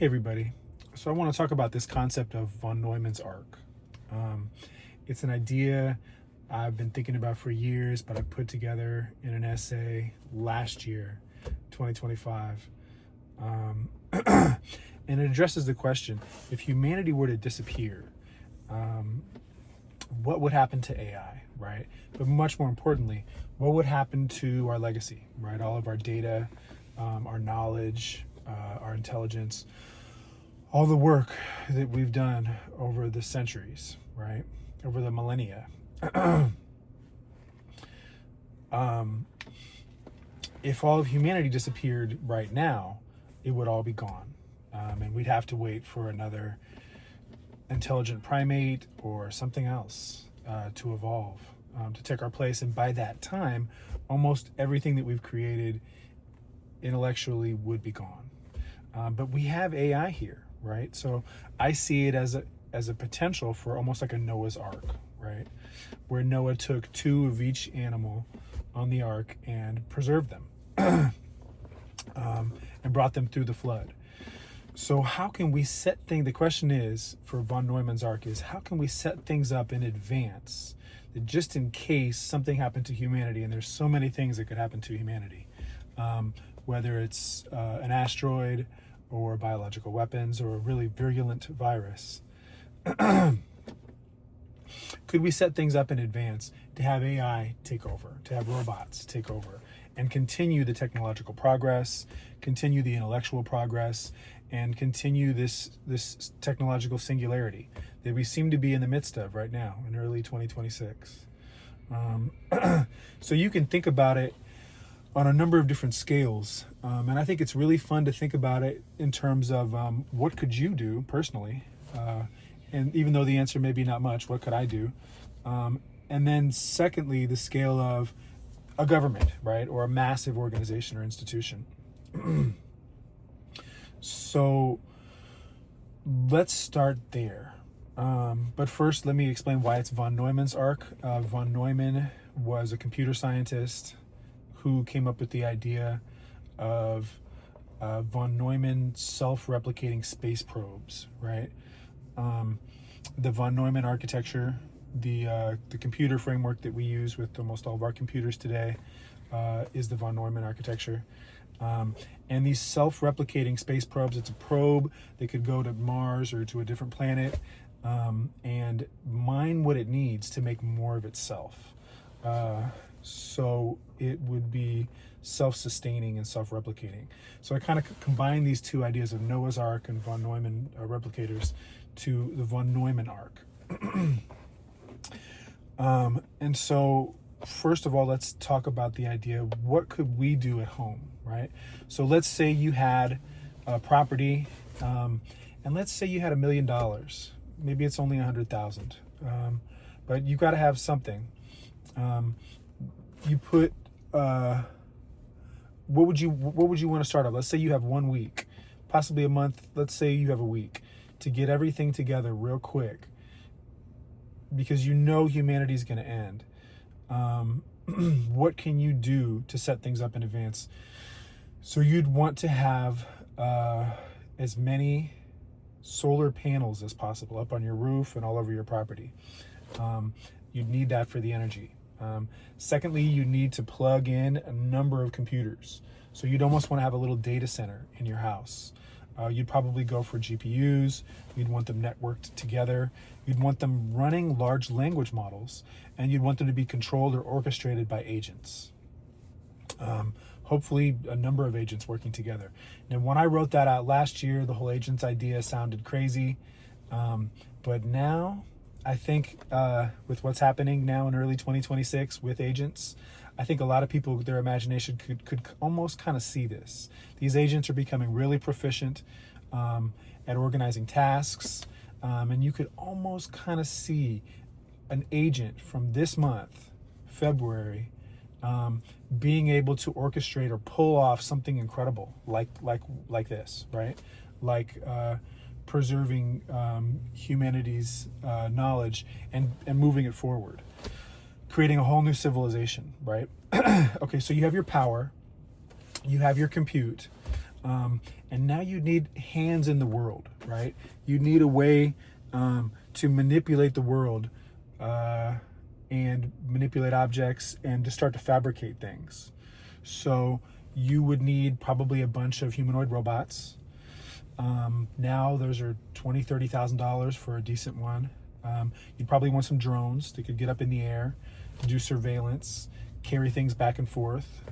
Hey everybody. So I want to talk about this concept of von Neumann's arc. It's an idea I've been thinking about for years, but I put together in an essay last year, 2025. And it addresses the question, if humanity were to disappear, what would happen to AI, right? But much more importantly, what would happen to our legacy, right? All of our data, our knowledge, our intelligence, all the work that we've done over the centuries, right? Over the millennia. If all of humanity disappeared right now, it would all be gone. And we'd have to wait for another intelligent primate or something else to evolve, to take our place. And by that time, almost everything that we've created intellectually would be gone. But we have AI here, right? So I see it as a potential for almost like a Noah's Ark, right? Where Noah took two of each animal on the ark and preserved them and brought them through the flood. So how can we set things, the question is for von Neumann's arc is, how can we set things up in advance that just in case something happened to humanity, and there's so many things that could happen to humanity, whether it's an asteroid or biological weapons or a really virulent virus. Could we set things up in advance to have AI take over, to have robots take over, and continue the technological progress, continue the intellectual progress, and continue this technological singularity that we seem to be in the midst of right now in early 2026? So you can think about it on a number of different scales. And I think it's really fun to think about it in terms of what could you do personally? And even though the answer may be not much, what could I do? And then secondly, the scale of a government, right? Or a massive organization or institution. So let's start there. But first, let me explain why it's von Neumann's arc. Von Neumann was a computer scientist who came up with the idea of von Neumann self-replicating space probes, right? The von Neumann architecture, the computer framework that we use with almost all of our computers today, is the von Neumann architecture. And these self-replicating space probes, it's a probe that could go to Mars or to a different planet and mine what it needs to make more of itself. So it would be self-sustaining and self-replicating. So I kind of combine these two ideas of Noah's Ark and von Neumann replicators to the von Neumann arc. And so first of all, let's talk about the idea of what could we do at home, right? So let's say you had a property, and let's say you had $1 million. Maybe it's only 100,000, but you got to have something. You put what would you want to start off? Let's say you have 1 week, possibly a month. Let's say you have a week to get everything together real quick, because you know humanity is going to end. What can you do to set things up in advance? So you'd want to have as many solar panels as possible up on your roof and all over your property. You'd need that for the energy. Secondly, you need to plug in a number of computers. So you'd almost want to have a little data center in your house. You'd probably go for GPUs. You'd want them networked together. You'd want them running large language models, and you'd want them to be controlled or orchestrated by agents. Hopefully a number of agents working together. Now, when I wrote that out last year, the whole agents idea sounded crazy. But now I think with what's happening now in early 2026 with agents, I think a lot of people, their imagination could almost kind of see this. These agents are becoming really proficient at organizing tasks. And you could almost kind of see an agent from this month, February, being able to orchestrate or pull off something incredible like this, right? Like preserving humanity's knowledge and moving it forward, creating a whole new civilization, right? Okay, so you have your power, you have your compute, And now you need hands in the world, right? You need a way to manipulate the world and manipulate objects and to start to fabricate things. So you would need probably a bunch of humanoid robots. Now those are $20,000, $30,000 for a decent one. You'd probably want some drones that could get up in the air, do surveillance, carry things back and forth.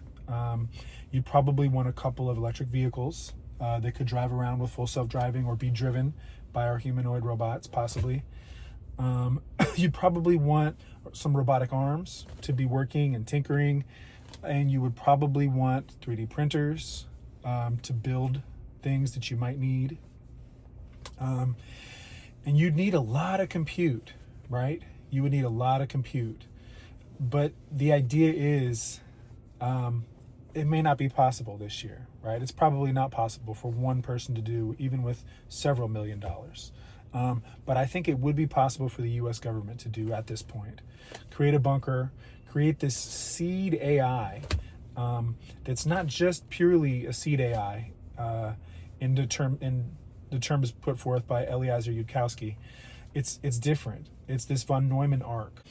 You'd probably want a couple of electric vehicles that could drive around with full self-driving or be driven by our humanoid robots, possibly. You'd probably want some robotic arms to be working and tinkering, and you would probably want 3D printers to build things that you might need. And you'd need a lot of compute, right? You would need a lot of compute. But the idea is it may not be possible this year, right? It's probably not possible for one person to do, even with several $1 million. But I think it would be possible for the US government to do at this point. Create a bunker, create this seed AI that's not just purely a seed AI in the terms put forth by Eliezer Yudkowsky. It's different. It's this von Neumann arc.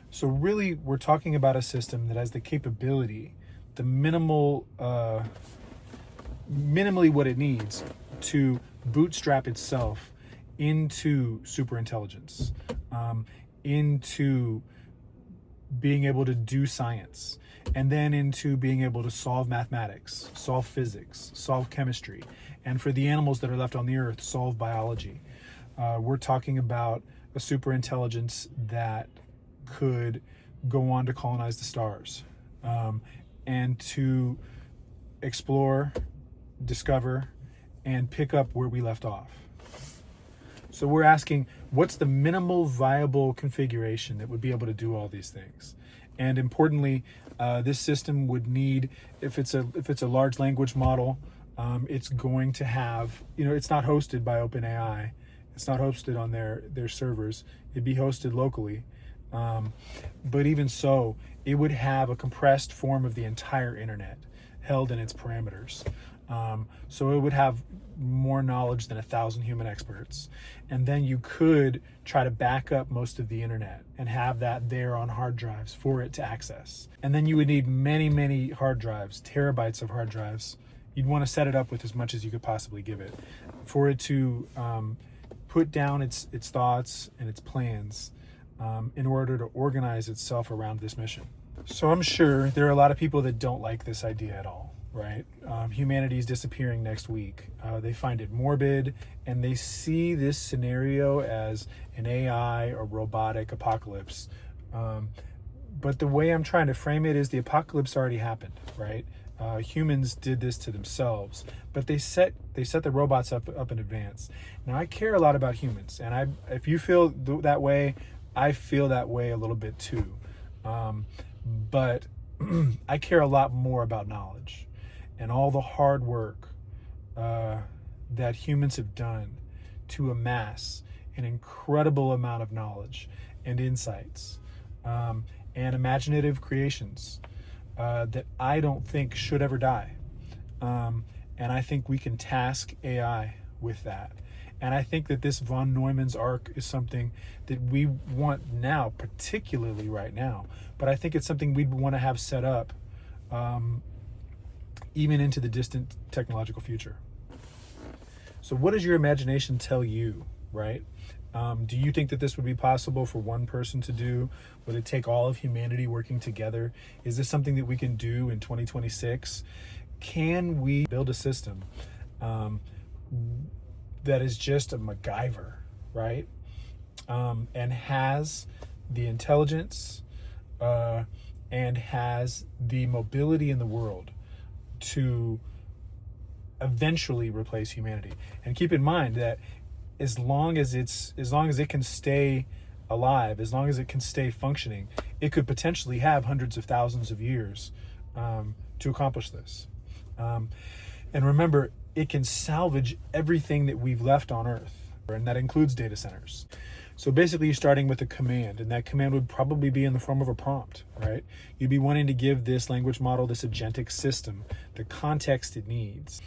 So really, we're talking about a system that has the capability, the minimally what it needs to bootstrap itself into superintelligence, into being able to do science, and then into being able to solve mathematics, solve physics, solve chemistry, and for the animals that are left on the earth, solve biology. We're talking about a superintelligence that could go on to colonize the stars, and to explore, discover, and pick up where we left off. So we're asking, what's the minimal viable configuration that would be able to do all these things? And importantly, this system would need, if it's a large language model, it's going to have, it's not hosted by OpenAI. It's not hosted on their servers. It'd be hosted locally. But even so, it would have a compressed form of the entire internet held in its parameters. So it would have more knowledge than 1,000 human experts. And then you could try to back up most of the internet and have that there on hard drives for it to access. And then you would need many, many hard drives, terabytes of hard drives. You'd want to set it up with as much as you could possibly give it for it to put down its thoughts and its plans in order to organize itself around this mission. So I'm sure there are a lot of people that don't like this idea at all, right? Humanity is disappearing next week. They find it morbid, and they see this scenario as an AI or robotic apocalypse. But the way I'm trying to frame it is the apocalypse already happened, right? Humans did this to themselves, but they set the robots up in advance. Now, I care a lot about humans, and if you feel that way, I feel that way a little bit too. But I care a lot more about knowledge and all the hard work that humans have done to amass an incredible amount of knowledge and insights and imaginative creations that I don't think should ever die. And I think we can task AI with that. And I think that this von Neumann's arc is something that we want now, particularly right now. But I think it's something we'd want to have set up even into the distant technological future. So what does your imagination tell you, right? Do you think that this would be possible for one person to do? Would it take all of humanity working together? Is this something that we can do in 2026? Can we build a system that is just a MacGyver, right? And has the intelligence and has the mobility in the world to eventually replace humanity. And keep in mind that as long as it can stay alive, as long as it can stay functioning, it could potentially have hundreds of thousands of years to accomplish this. And remember, it can salvage everything that we've left on Earth, and that includes data centers. So basically, you're starting with a command, and that command would probably be in the form of a prompt, right? You'd be wanting to give this language model, this agentic system, the context it needs.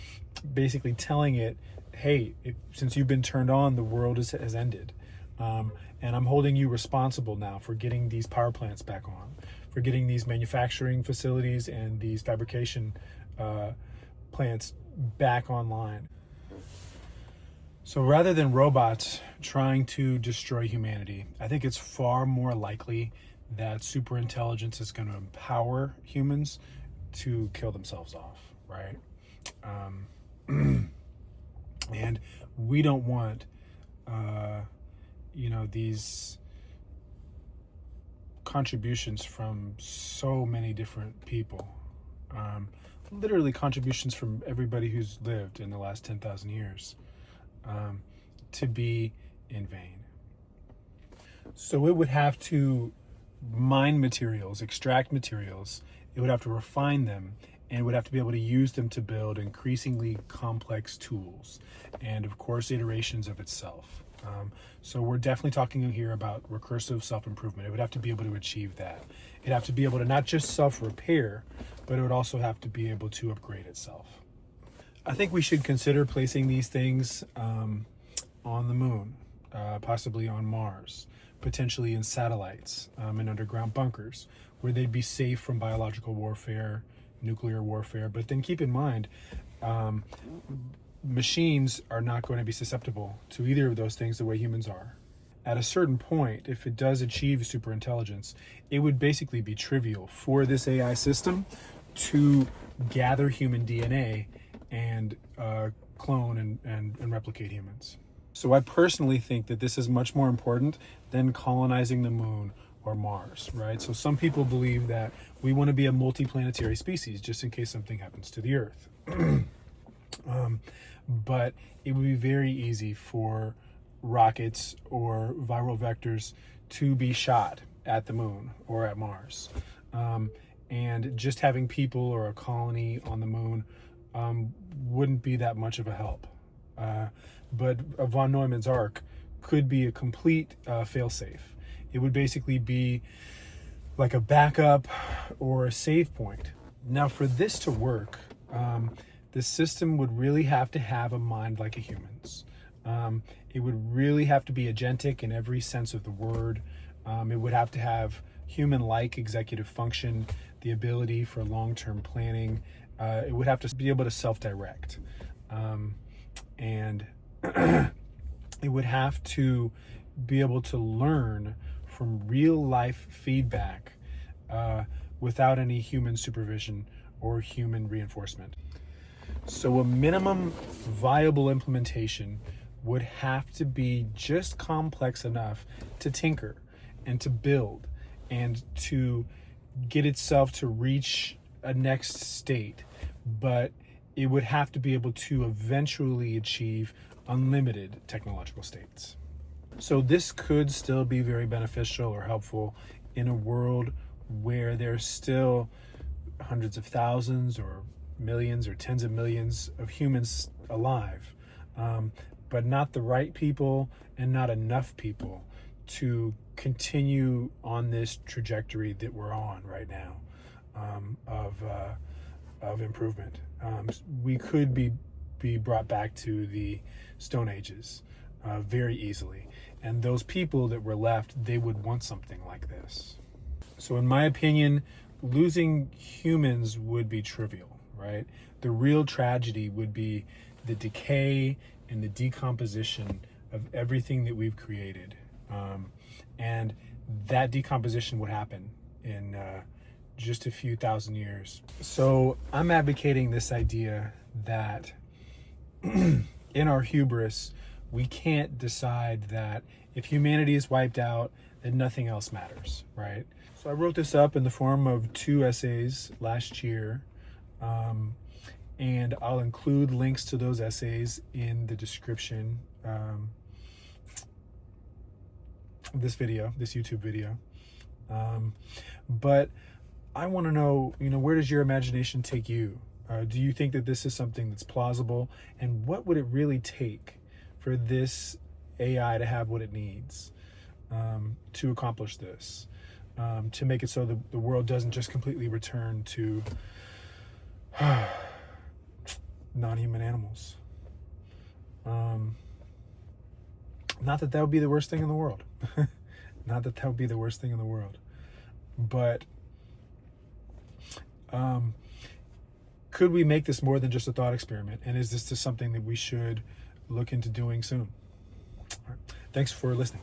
basically telling it, hey, since you've been turned on, the world has ended. And I'm holding you responsible now for getting these power plants back on, for getting these manufacturing facilities and these fabrication plants back online. So rather than robots trying to destroy humanity, I think it's far more likely that superintelligence is going to empower humans to kill themselves off, right? And we don't want, these contributions from so many different people. Literally contributions from everybody who's lived in the last 10,000 years to be in vain. So it would have to mine materials, extract materials, it would have to refine them, and it would have to be able to use them to build increasingly complex tools and, of course, iterations of itself. So we're definitely talking here about recursive self-improvement. It would have to be able to achieve that. It'd have to be able to not just self-repair, but it would also have to be able to upgrade itself. I think we should consider placing these things on the moon, possibly on Mars, potentially in satellites, in underground bunkers, where they'd be safe from biological warfare, nuclear warfare. But then keep in mind, machines are not going to be susceptible to either of those things the way humans are. At a certain point, if it does achieve superintelligence, it would basically be trivial for this AI system to gather human DNA and clone and replicate humans. So I personally think that this is much more important than colonizing the moon or Mars, right? So some people believe that we want to be a multiplanetary species just in case something happens to the Earth. But it would be very easy for rockets or viral vectors to be shot at the moon or at Mars. And just having people or a colony on the moon wouldn't be that much of a help. But a von Neumann's arc could be a complete fail-safe. It would basically be like a backup or a save point. Now, for this to work, the system would really have to have a mind like a human's. It would really have to be agentic in every sense of the word. It would have to have human-like executive function, the ability for long-term planning. It would have to be able to self-direct. And it would have to be able to learn from real-life feedback without any human supervision or human reinforcement. So a minimum viable implementation would have to be just complex enough to tinker and to build and to get itself to reach a next state, but it would have to be able to eventually achieve unlimited technological states. So this could still be very beneficial or helpful in a world where there's still hundreds of thousands or millions or tens of millions of humans alive, but not the right people and not enough people to continue on this trajectory that we're on right now of improvement. We could be brought back to the Stone Ages very easily, and those people that were left, they would want something like this. So in my opinion, losing humans would be trivial, right? The real tragedy would be the decay and the decomposition of everything that we've created. And that decomposition would happen in just a few thousand years. So I'm advocating this idea that in our hubris, we can't decide that if humanity is wiped out, then nothing else matters, right? So I wrote this up in the form of 2 essays last year, and I'll include links to those essays in the description of this video, this YouTube video. But I want to know, where does your imagination take you? Do you think that this is something that's plausible? And what would it really take for this AI to have what it needs to accomplish this? To make it so the world doesn't just completely return to non-human animals. Not that that would be the worst thing in the world. Not that that would be the worst thing in the world. But could we make this more than just a thought experiment? And is this just something that we should look into doing soon? All right. Thanks for listening.